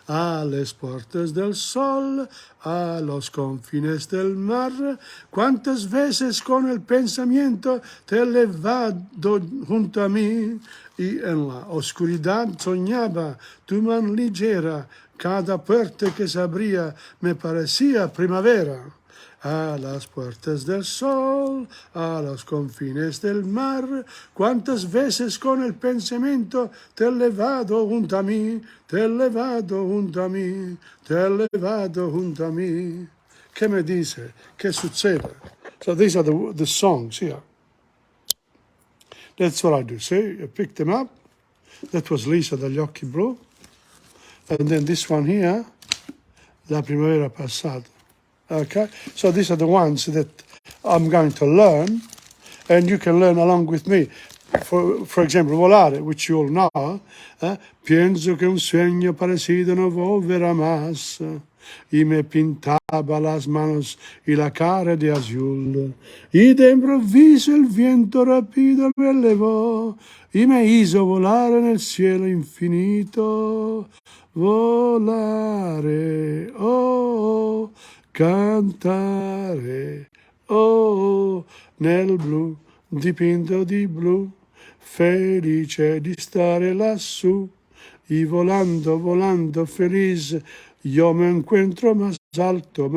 A las puertas del sol, a los confines del mar, cuántas veces con el pensamiento te he levado junto a mí, y en la oscuridad soñaba tu mano ligera, cada puerta que se abría me parecía primavera. A las puertas del sol, a los confines del mar, cuántas veces con el pensamiento te he levado junto a mí, te he levado junto a mí, te he levado junto a mí. ¿Qué me dice? ¿Qué sucede? So these are the songs here. That's what I do. See, I picked them up. That was Lisa dagli occhi blu. And then this one here, La primavera passata. Okay, so these are the ones that I'm going to learn, and you can learn along with me. For example, volare, which you all know. Pienso que un sueño parecido no volverá más. Y me pintaba las manos y la cara de azul. Y de improviso el viento rápido me elevó y me hizo volar en el cielo infinito. Volare, oh, cantare, oh, nel blu, dipinto di blu, felice di stare lassù, y volando, volando feliz, yo me encuentro más alto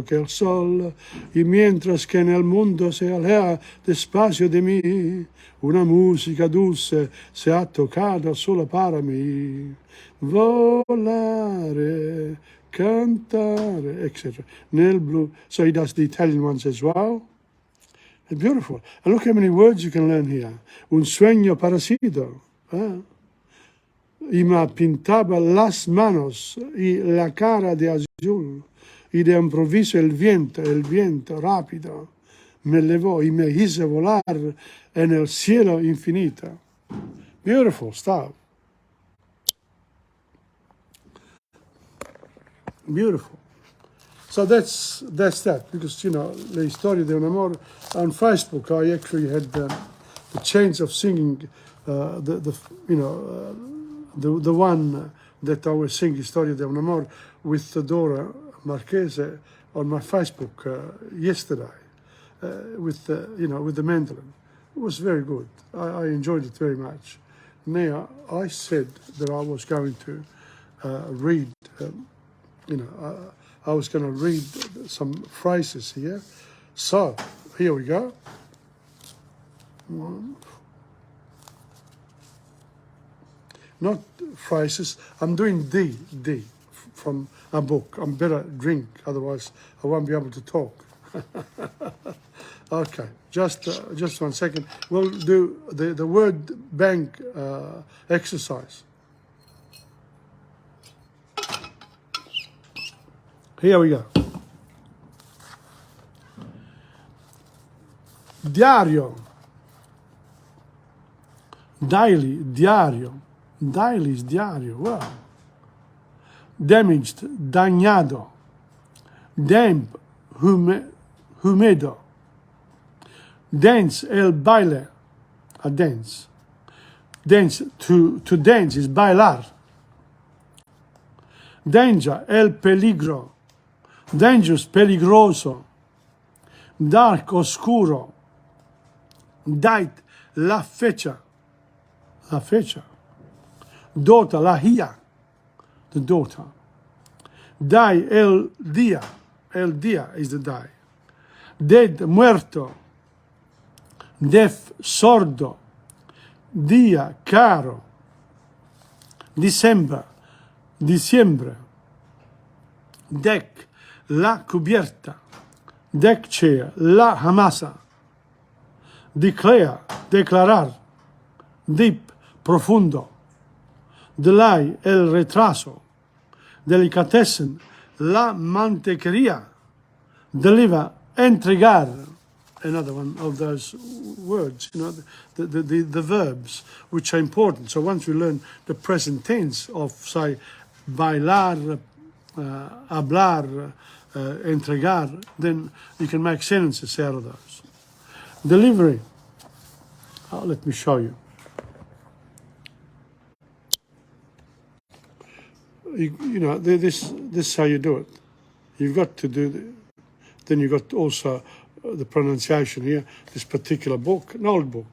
que el sol, y mientras que en el mundo se aleja despacio de mí, una música dulce se ha tocado solo para mí. Volare, cantare, etc. Nel blu. So he does the Italian ones as well. It's beautiful. And look how many words you can learn here. Un sueño parecido. Y me pintaba las manos y la cara de azul. Y de improviso el viento rápido, me elevó y me hizo volar en el cielo infinito. Beautiful stuff. Beautiful. So that's that, because, you know, La Historia de un Amor on Facebook, I actually had the chance of singing the one that I was singing, Historia de un Amor, with Dora Marchese on my Facebook yesterday, with the mandolin. It was very good. I enjoyed it very much. Now, I said that I was going to read, I was going to read some phrases here. So, here we go. Not phrases, I'm doing D from a book. I'm better drink, otherwise I won't be able to talk. Okay, just 1 second. We'll do the word bank exercise. Here we go. Diario. Daily, diario. Daily is diario. Wow. Damaged, dañado. Damp, húmedo. Dance, el baile. A dance. Dance, to dance is bailar. Danger, el peligro. Dangerous, peligroso. Dark, oscuro. Date, la fecha. La fecha. Daughter, la hija. The daughter. Die, el día. El día is the die. Dead, muerto. Deaf, sordo. Día, caro. Diciembre. Deck, la cubierta. Deck chair, la hamasa. Declare, declarar. Deep, profundo. Delay, el retraso. Delicatessen, la mantequería. Deliver, entregar. Another one of those words, the verbs, which are important. So once we learn the present tense of, say, bailar, hablar, entregar, then you can make sentences out of those. Delivery. Let me show you. This is how you do it. You've got to do then you've got also the pronunciation here, this particular book, an old book.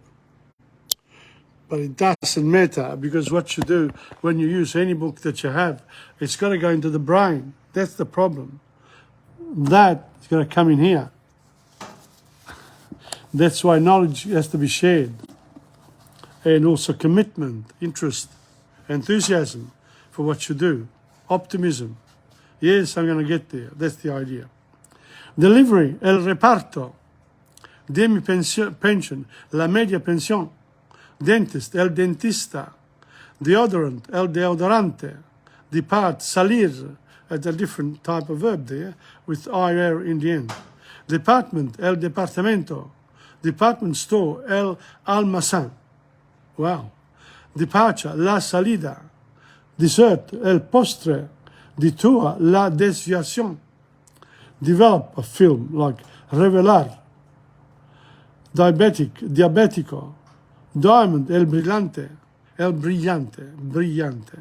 But it doesn't matter, because what you do when you use any book that you have, it's got to go into the brain. That's the problem. That is going to come in here. That's why knowledge has to be shared. And also commitment, interest, enthusiasm for what you do, optimism. Yes, I'm going to get there. That's the idea. Delivery, el reparto. Demi-pension, la media pensión. Dentist, el dentista. Deodorant, el deodorante. Depart, salir. That's a different type of verb there, with IR in the end. Department, el departamento. Department store, el almacén. Wow. Departure, la salida. Dessert, el postre. Detour, la desviación. Develop, a film, like revelar. Diabetic, diabetico. Diamond, el brillante. El brillante, brillante.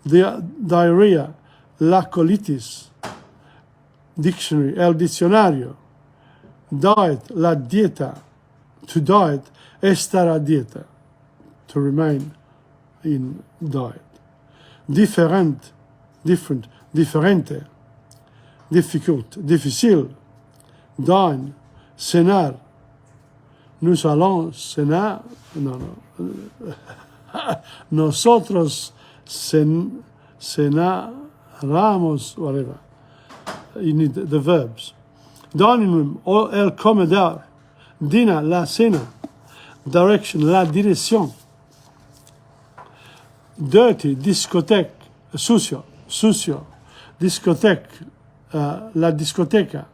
Diarrhea, la colitis. Dictionary, el diccionario. Diet, la dieta. To diet, estar a dieta. To remain in diet. Different, different, differente. Difficult, difficile. Dine, cenar. Nous allons cenar. No. Nosotros cenaramos, whatever. You need the verbs. Dining room, el comedor. Dîner, la cena. Direction, la direction. Dirty, discothèque, sucio, sucio. Discothèque, la discoteca.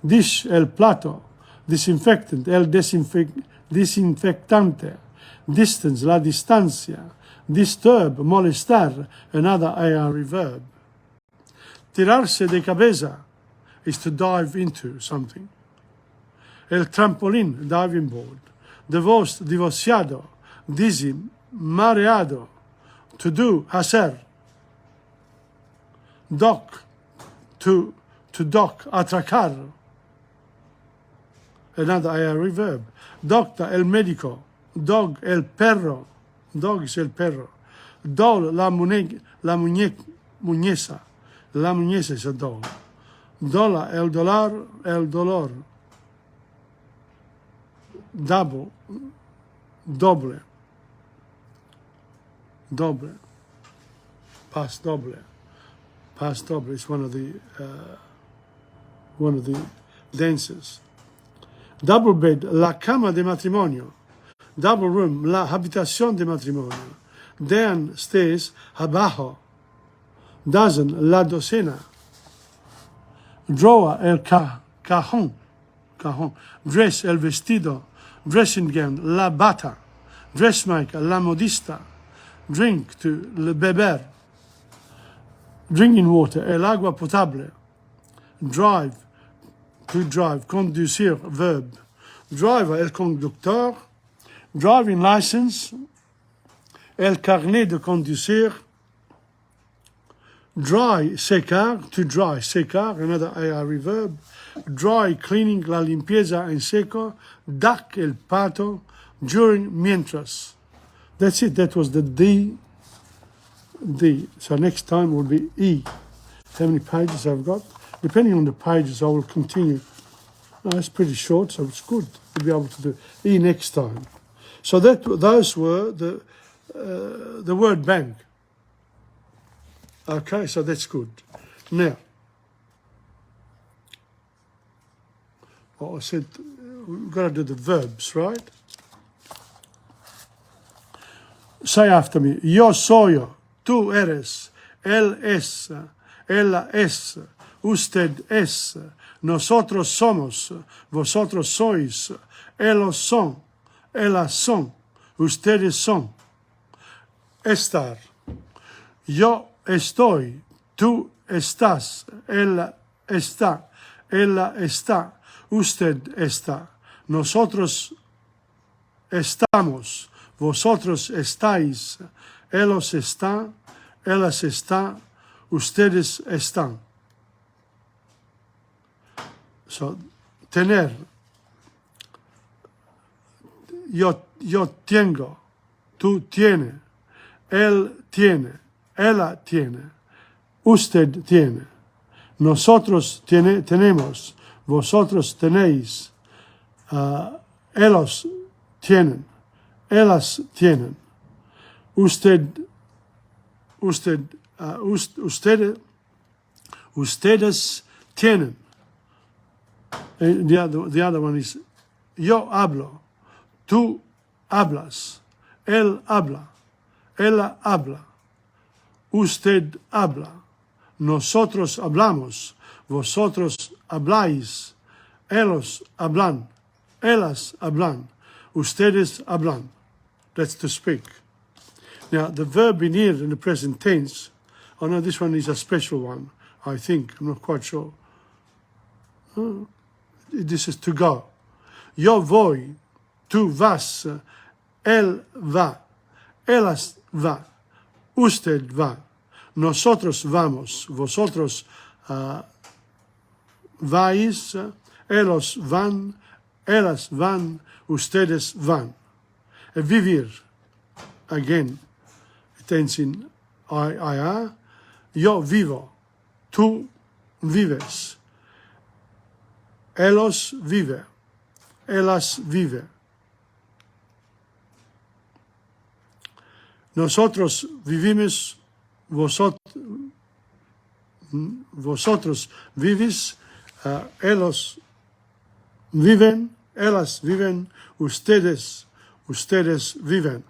Dish, el plato. Disinfectant, el disinfectante. Distance, la distancia. Disturb, molestar, another ARE verb. Tirarse de cabeza is to dive into something. El trampolín, diving board. Divorciado, dizzy, mareado. To do, hacer. Dock, to dock, atracar. Another ARE verb. Doctor, el médico. Dog, el perro. Dog is el perro. Doll, la muñeca. La muñeca is a doll. Dollar, el dólar, el dolor. Double, doble. Doble. Past doble. Past doble is one of the dances. Double bed, la cama de matrimonio. Double room, la habitación de matrimonio. Downstairs, abajo. Dozen, la docena. Drawer, el cajón. Cajón. Dress, el vestido. Dressing gown, la bata. Dressmaker, la modista. Drink, to le beber. Drinking water, el agua potable. Drive, to drive. Conducir, verb. Driver, el conductor. Driving license, el carnet de conducir. Dry, secar, to dry, secar, another ARE verb. Dry, cleaning, la limpieza en seco. Duck, el pato. During, mientras. That's it, that was the D. So next time will be E. How many pages I've got? Depending on the pages, I will continue. No, it's pretty short, so it's good to be able to do E next time. So those were the word bank. Okay, so that's good. Now, I said we've got to do the verbs, right? Say after me. Yo soy, tú eres, él es, ella es, usted es, nosotros somos, vosotros sois, ellos son. Ellas son, ustedes son. Estar. Yo estoy, tú estás, ella está, usted está, nosotros estamos, vosotros estáis, ellos están, ellas están, ustedes están. So, tener. Yo tengo, tú tienes, él tiene, ella tiene, usted tiene, nosotros tenemos, vosotros tenéis, ellos tienen, ellas tienen, ustedes tienen. The other one is, yo hablo. Tú hablas, él habla, ella habla, usted habla, nosotros hablamos, vosotros habláis, ellos hablan, ellas hablan, ustedes hablan. That's to speak. Now, the verb in here in the present tense, oh no, this one is a special one, I think, I'm not quite sure. This is to go. Yo voy. Tú vas, él va, ellas va, usted va, nosotros vamos, vosotros vais, ellos van, ellas van, ustedes van. Vivir, again, tense in IR, yo vivo, tú vives, ellos vive, ellas vive. Nosotros vivimos, vosotros vivís, ellos viven, Ellas viven, ustedes viven.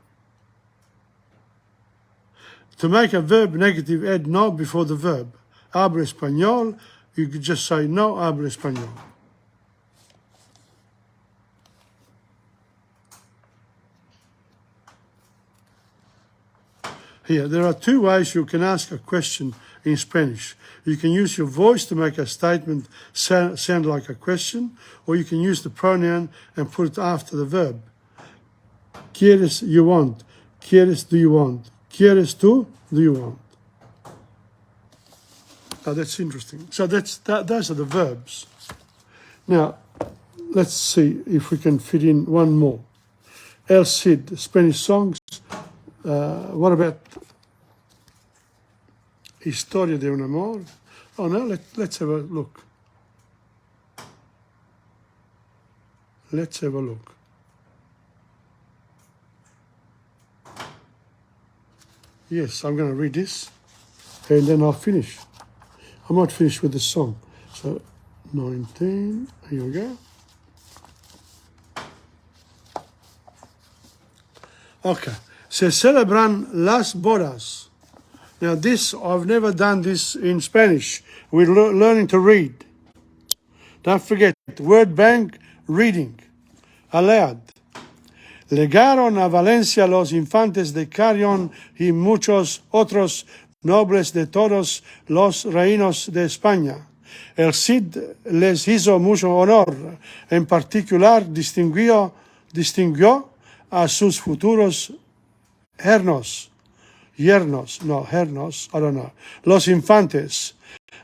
To make a verb negative, add no before the verb. Hablo español, you could just say no hablo español. Here, there are two ways you can ask a question in Spanish. You can use your voice to make a statement sound like a question, or you can use the pronoun and put it after the verb. ¿Quieres, you want? ¿Quieres, do you want? ¿Quieres tú, do you want? Oh, that's interesting. So those are the verbs. Now, let's see if we can fit in one more. El Cid, Spanish songs. What about Historia de un amor? Oh no, let's have a look. Let's have a look. Yes, I'm going to read this and then I'll finish. I might finish with the song. So 19, here we go. Okay. Se celebran las bodas. Now this, I've never done this in Spanish. We're learning to read. Don't forget, word bank, reading. Aloud. Llegaron a Valencia los infantes de Carrión y muchos otros nobles de todos los reinos de España. El Cid les hizo mucho honor. En particular, distinguió a sus futuros yernos, I don't know, los infantes.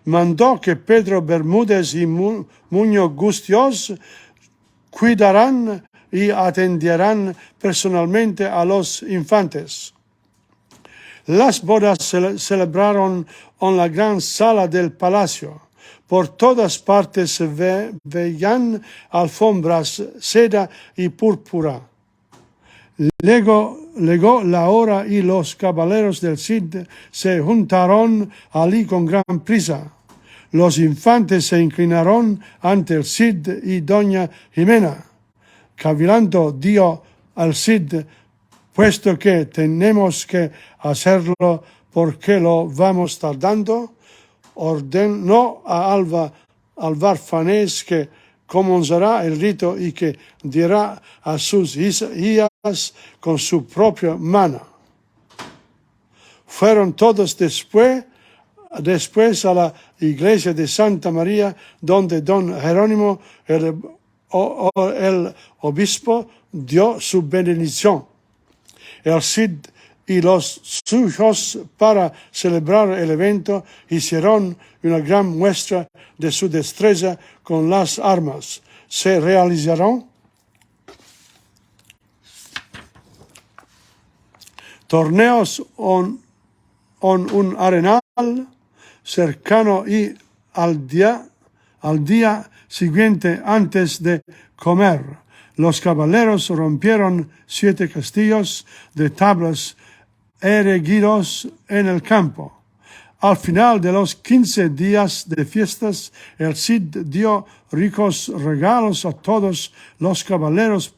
Mandó que Pedro Bermúdez y Muñoz Gustios cuidarán y atenderán personalmente a los infantes. Las bodas se celebraron en la gran sala del palacio. Por todas partes se veían alfombras, seda y púrpura. Llegó la hora y los caballeros del Cid se juntaron allí con gran prisa. Los infantes se inclinaron ante el Cid y doña Jimena. Cavilando dio al Cid, puesto que tenemos que hacerlo porque lo vamos tardando, ordenó a Albarfanés que comenzará el rito y que dirá a sus hijas con su propia mano. Fueron todos después a la iglesia de Santa María, donde don Jerónimo, el obispo, dio su bendición. El Cid y los suyos, para celebrar el evento, hicieron una gran muestra de su destreza con las armas. Se realizaron torneos en un arenal cercano y al día siguiente, antes de comer, los caballeros rompieron 7 castillos de tablas erguidos en el campo. Al final de los 15 días de fiestas, el Cid dio ricos regalos a todos los caballeros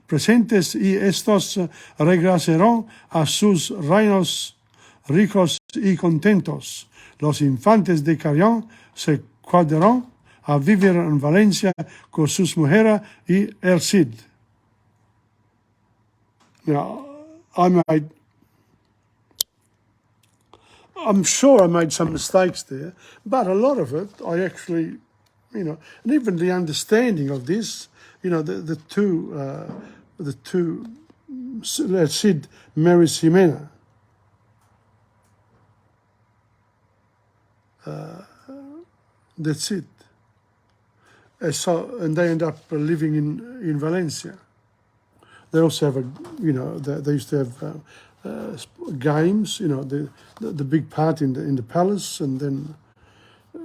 presentes y estos regresaron a sus reinos ricos y contentos. Los infantes de Carrión se quedaron a vivir en Valencia con sus mujeres y el Cid. Now, I'm sure I made some mistakes there, but a lot of it I actually, and even the understanding of this, the two, Cid marries Jimena. That's it. And they end up living in Valencia. They also have they used to have games, the big party in the palace, and then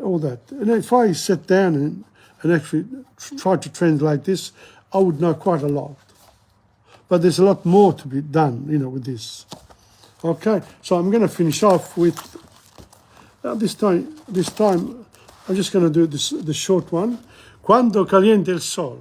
all that. And if I sat down and actually tried to translate this, I would know quite a lot. But there's a lot more to be done, with this. Okay, so I'm going to finish off with this time. I'm just going to do the short one. Cuando caliente el sol.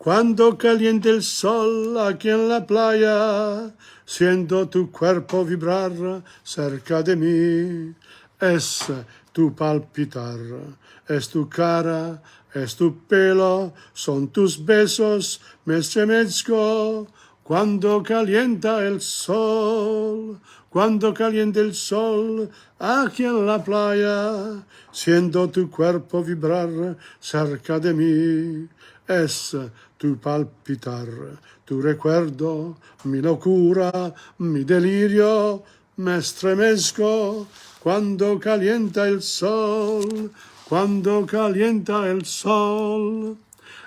Cuando caliente el sol aquí en la playa, siento tu cuerpo vibrar cerca de mí. Es tu palpitar, es tu cara, es tu pelo, son tus besos, me estremezco. Cuando calienta el sol, cuando calienta el sol aquí en la playa, siento tu cuerpo vibrar cerca de mí. Es tu palpitar, tu recuerdo, mi locura, mi delirio, me estremezco cuando calienta el sol, cuando calienta el sol.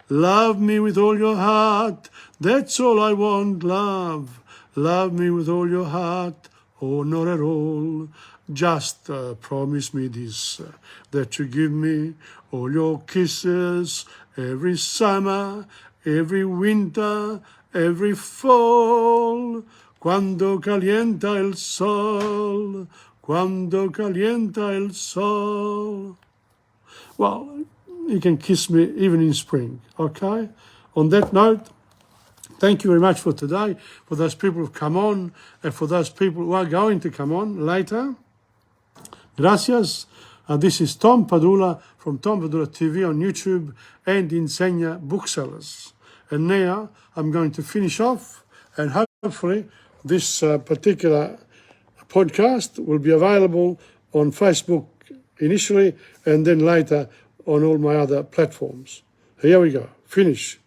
Love me with all your heart, that's all I want, love. Love me with all your heart, or not at all. Just promise me this, that you give me all your kisses every summer, every winter, every fall. Cuando calienta el sol, cuando calienta el sol. Well, you can kiss me even in spring, okay? On that note, thank you very much for today, for those people who've come on, and for those people who are going to come on later. Gracias. This is Tom Padula from TomPadulaTV on YouTube and Insegna Booksellers. And now I'm going to finish off, and hopefully this particular podcast will be available on Facebook initially and then later on all my other platforms. Here we go. Finish.